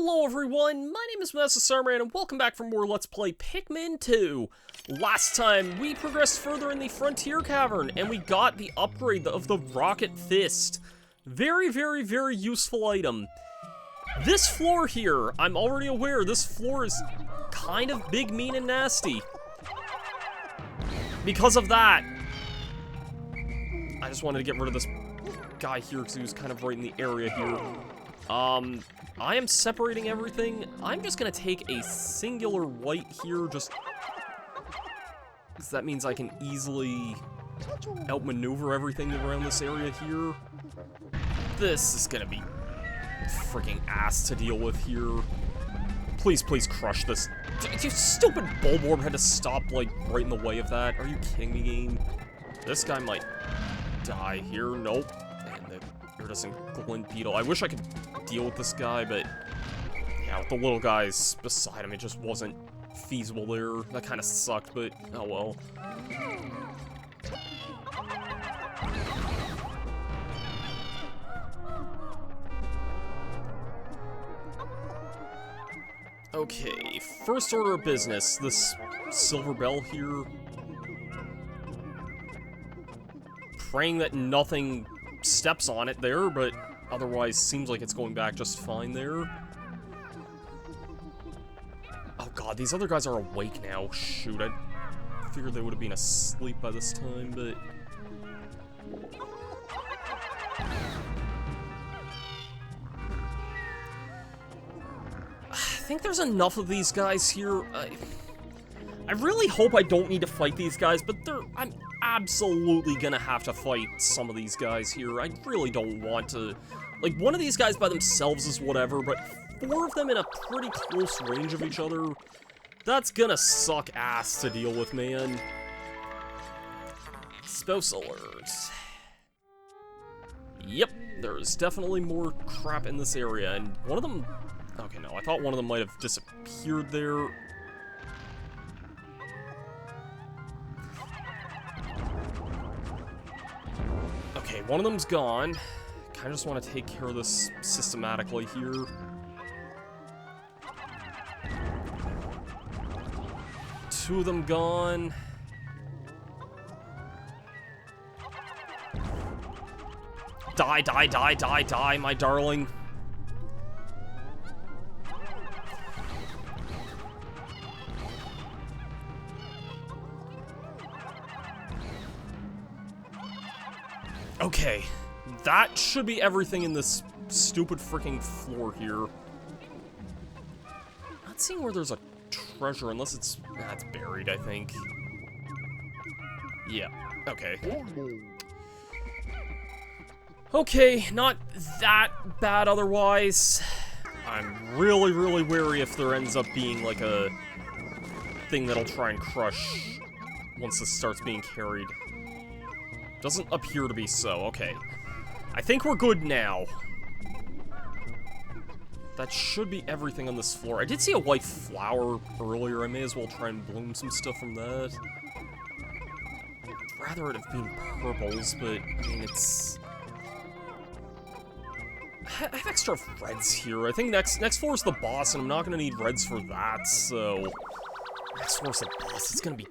Hello everyone, my name is Masterstarman and welcome back for more Let's Play Pikmin 2. Last time, we progressed further in the Frontier Cavern and we got the upgrade of the Rocket Fist. Very useful item. This floor here, I'm already aware this floor is kind of big, mean, and nasty. Because of that, I just wanted to get rid of this guy here because he was kind of right in the area here. I am separating everything. I'm just gonna take a singular white here, just because that means I can easily outmaneuver everything around this area here. This is gonna be freaking ass to deal with here. Please crush this. You stupid Bulborb had to stop, like, right in the way of that. Are you kidding me, game? This guy might die here. Nope. And the iridescent glint beetle. I wish I could deal with this guy, but yeah, with the little guys beside him, it just wasn't feasible there. That kind of sucked, but oh well. Okay, first order of business, this silver bell here. Praying that nothing steps on it there, but otherwise seems like it's going back just fine there. Oh god, these other guys are awake now. Shoot, I figured they would have been asleep by this time, but... I think there's enough of these guys here. I really hope I don't need to fight these guys, but I'm absolutely gonna have to fight some of these guys here. I really don't want to... Like, one of these guys by themselves is whatever, but 4 of them in a pretty close range of each other, that's gonna suck ass to deal with, man. Spouse alert. Yep, there's definitely more crap in this area, and one of them... Okay, no, I thought one of them might have disappeared there. Okay, one of them's gone. Kinda just want to take care of this systematically here. Two of them gone. Die, my darling. Okay, that should be everything in this stupid freaking floor here. Not seeing where there's a treasure, unless it's buried, I think. Yeah, okay. Okay, not that bad otherwise. I'm really wary if there ends up being, like, a thing that'll try and crush once this starts being carried. Doesn't appear to be so. Okay. I think we're good now. That should be everything on this floor. I did see a white flower earlier. I may as well try and bloom some stuff from that. I'd rather it have been purples, but, I mean, it's... I have extra reds here. I think next floor is the boss, and I'm not going to need reds for that, so... Next floor is the boss. It's going to be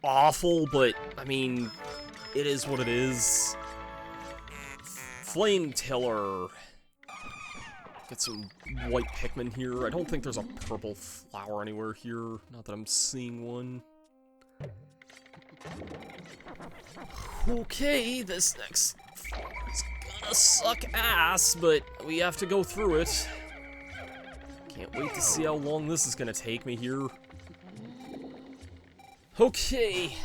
awful, but, I mean... It is what it is. Flame Tiller. Get some white Pikmin here. I don't think there's a purple flower anywhere here. Not that I'm seeing one. Okay, this next floor is gonna suck ass, but we have to go through it. Can't wait to see how long this is gonna take me here. Okay.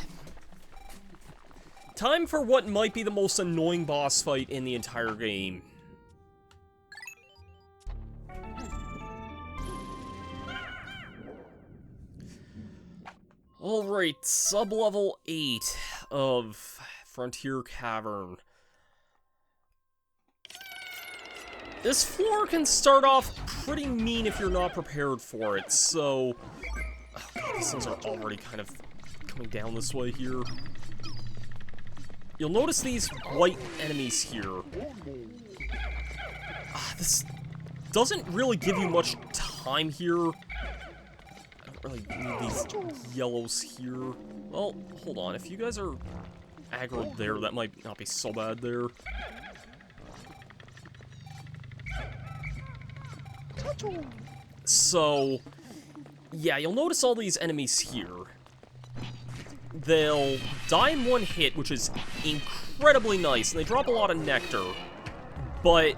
Time for what might be the most annoying boss fight in the entire game. Alright, sub-level 8 of Frontier Cavern. This floor can start off pretty mean if you're not prepared for it, so... Oh god, these things are already kind of coming down this way here. You'll notice these white enemies here. This doesn't really give you much time here. I don't really need these yellows here. Well, hold on. If you guys are aggroed there, that might not be so bad there. So, yeah, you'll notice all these enemies here. They'll die in one hit, which is incredibly nice, and they drop a lot of nectar. But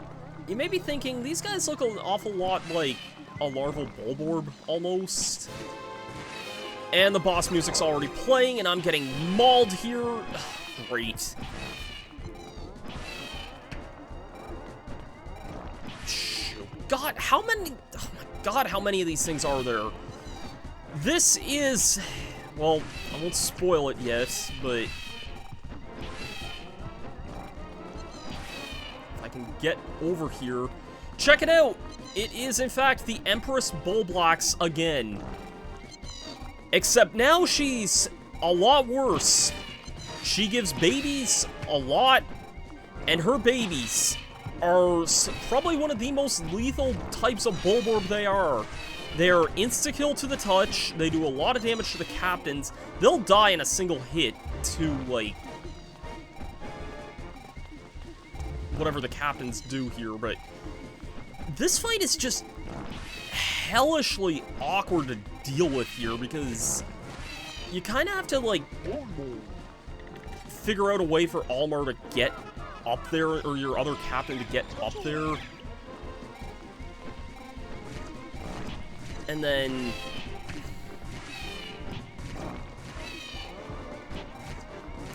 you may be thinking, these guys look an awful lot like a larval bulborb, almost. And the boss music's already playing, and I'm getting mauled here. Ugh, great. God, how many... Oh my god, how many of these things are there? This is... Well, I won't spoil it yet, but... If I can get over here... Check it out! It is, in fact, the Empress Bullblacks again. Except now she's a lot worse. She gives babies a lot, and her babies are probably one of the most lethal types of bulborb they are. They're insta-kill to the touch, they do a lot of damage to the captains, they'll die in a single hit to, like, whatever the captains do here, but this fight is just hellishly awkward to deal with here, because you kind of have to, like, figure out a way for Almar to get up there, or your other captain to get up there. And then...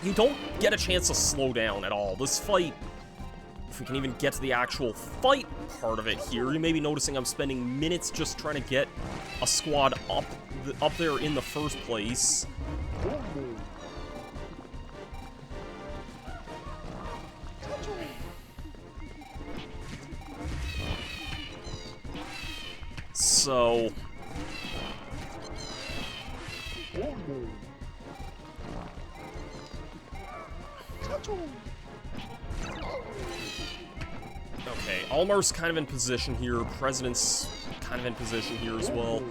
you don't get a chance to slow down at all. This fight, if we can even get to the actual fight part of it here, you may be noticing I'm spending minutes just trying to get a squad up there in the first place. So... okay, Almar's kind of in position here, President's kind of in position here as well.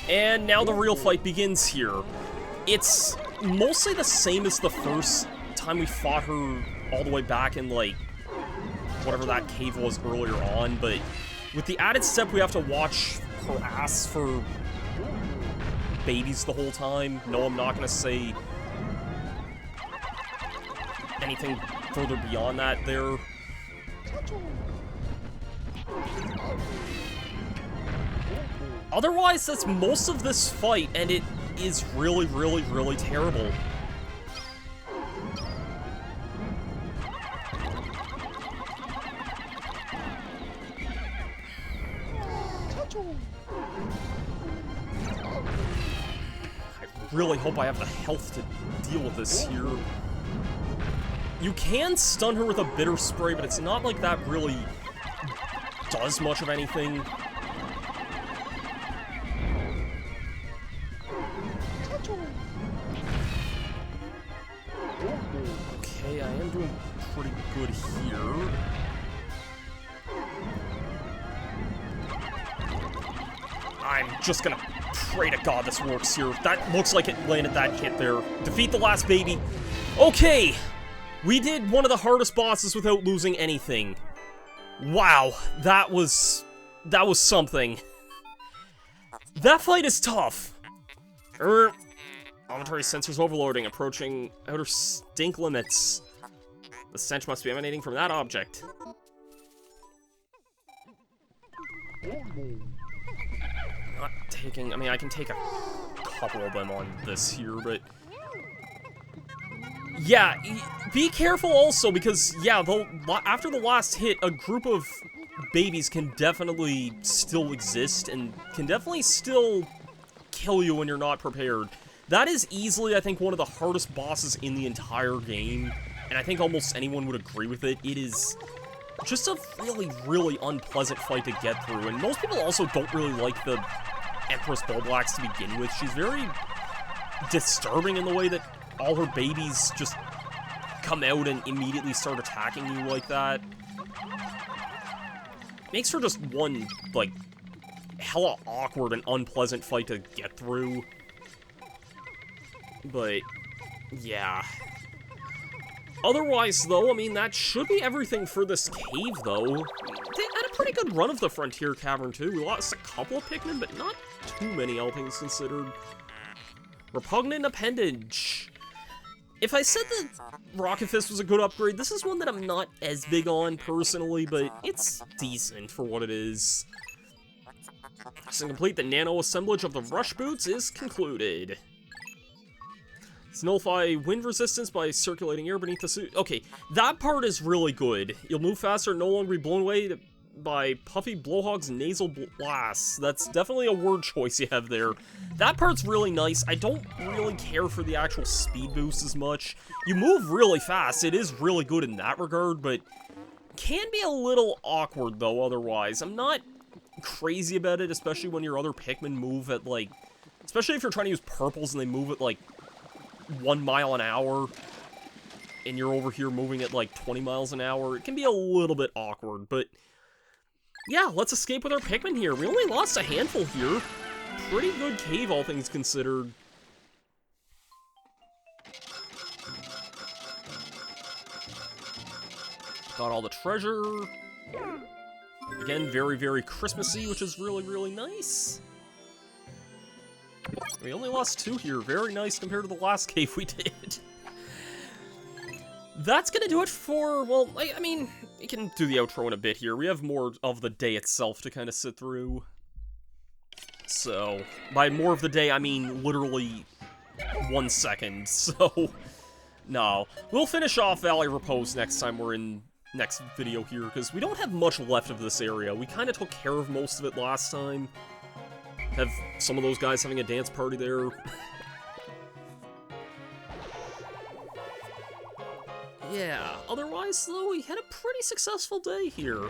And now the real fight begins here. It's mostly the same as the first time we fought her all the way back in, like, whatever that cave was earlier on, but with the added step we have to watch her ass for babies the whole time. No, I'm not gonna say anything further beyond that there. Otherwise, that's most of this fight, and it is really, really, really terrible. I really hope I have the health to deal with this here. You can stun her with a bitter spray, but it's not like that really does much of anything. Okay, I am doing pretty good here. I'm just gonna pray to God this works here. That looks like it landed that hit there. Defeat the last baby. Okay! We did one of the hardest bosses without losing anything. Wow, that was something. That fight is tough. Auditory sensors overloading, approaching outer stink limits. The stench must be emanating from that object. Not taking, I mean, I can take a couple of them on this here, but... yeah, be careful also, because, yeah, after the last hit, a group of babies can definitely still exist, and can definitely still kill you when you're not prepared. That is easily, I think, one of the hardest bosses in the entire game, and I think almost anyone would agree with it. It is just a really, really unpleasant fight to get through, and most people also don't really like the Empress Bullblacks to begin with. She's very disturbing in the way that all her babies just come out and immediately start attacking you like that. Makes for just one, like, hella awkward and unpleasant fight to get through. But, yeah. Otherwise, though, I mean, that should be everything for this cave, though. They had a pretty good run of the Frontier Cavern, too. We lost a couple of Pikmin, but not too many, all things considered. Repugnant Appendage. If I said that Rocket Fist was a good upgrade, this is one that I'm not as big on, personally, but it's decent for what it is. So complete the nano assemblage of the Rush Boots is concluded. Nullify wind resistance by circulating air beneath the suit. Okay, that part is really good. You'll move faster and no longer be blown away by Puffy Blowhog's nasal blasts. That's definitely a word choice you have there. That part's really nice. I don't really care for the actual speed boost as much. You move really fast. It is really good in that regard, but can be a little awkward, though, otherwise. I'm not crazy about it, especially when your other Pikmin move at, like... Especially if you're trying to use purples and they move at, like, 1 mile an hour, and you're over here moving at like 20 miles an hour. It can be a little bit awkward, but yeah, let's escape with our Pikmin here. We only lost a handful here. Pretty good cave, all things considered. Got all the treasure. Again, very, very Christmassy, which is really, really nice. We only lost 2 here. Very nice compared to the last cave we did. That's gonna do it for, well, I mean, we can do the outro in a bit here. We have more of the day itself to kind of sit through. So, by more of the day, I mean literally 1 second. So, no. We'll finish off Valley Repose next time we're in next video here, because we don't have much left of this area. We kind of took care of most of it last time. Have some of those guys having a dance party there. Yeah, otherwise, though, we had a pretty successful day here.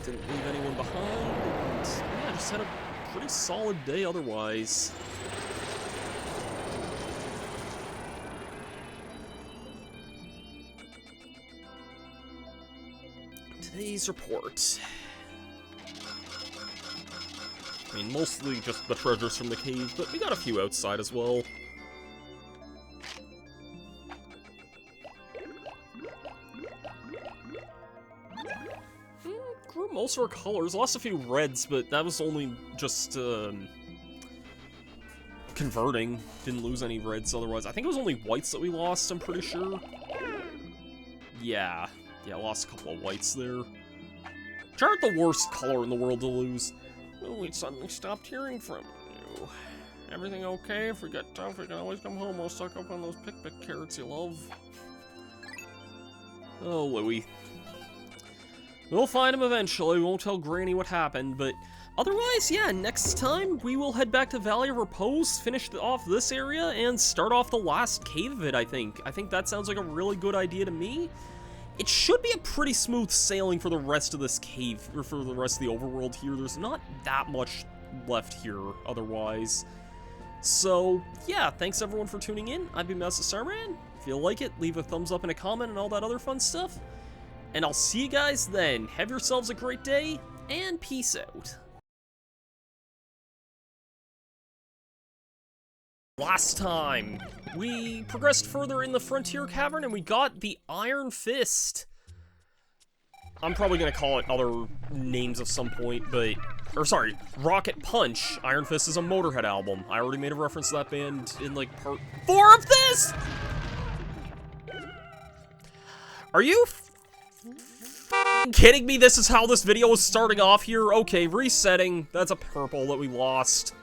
Didn't leave anyone behind, and yeah, just had a pretty solid day otherwise. Today's report. I mean, mostly just the treasures from the cave, but we got a few outside as well. Grew most of our colors. Lost a few reds, but that was only just, converting. Didn't lose any reds otherwise. I think it was only whites that we lost, I'm pretty sure. Yeah, lost a couple of whites there. Which aren't the worst color in the world to lose. Oh, we suddenly stopped hearing from you. Everything okay? If we get tough, we can always come home. We'll suck up on those pick carrots you love. Oh, Louie. We'll find him eventually. We won't tell Granny what happened, but otherwise, yeah, next time we will head back to Valley of Repose, finish off this area, and start off the last cave of it, I think. I think that sounds like a really good idea to me. It should be a pretty smooth sailing for the rest of this cave, or for the rest of the overworld here. There's not that much left here, otherwise. So, yeah, thanks everyone for tuning in. I've been Masterstarman. If you like it, leave a thumbs up and a comment and all that other fun stuff. And I'll see you guys then. Have yourselves a great day, and peace out. Last time, we progressed further in the Frontier Cavern and we got the Iron Fist. I'm probably gonna call it other names at some point, but... Or sorry, Rocket Punch. Iron Fist is a Motorhead album. I already made a reference to that band in, like, part 4 of this! Are you kidding me? This is how this video is starting off here? Okay, resetting. That's a purple that we lost.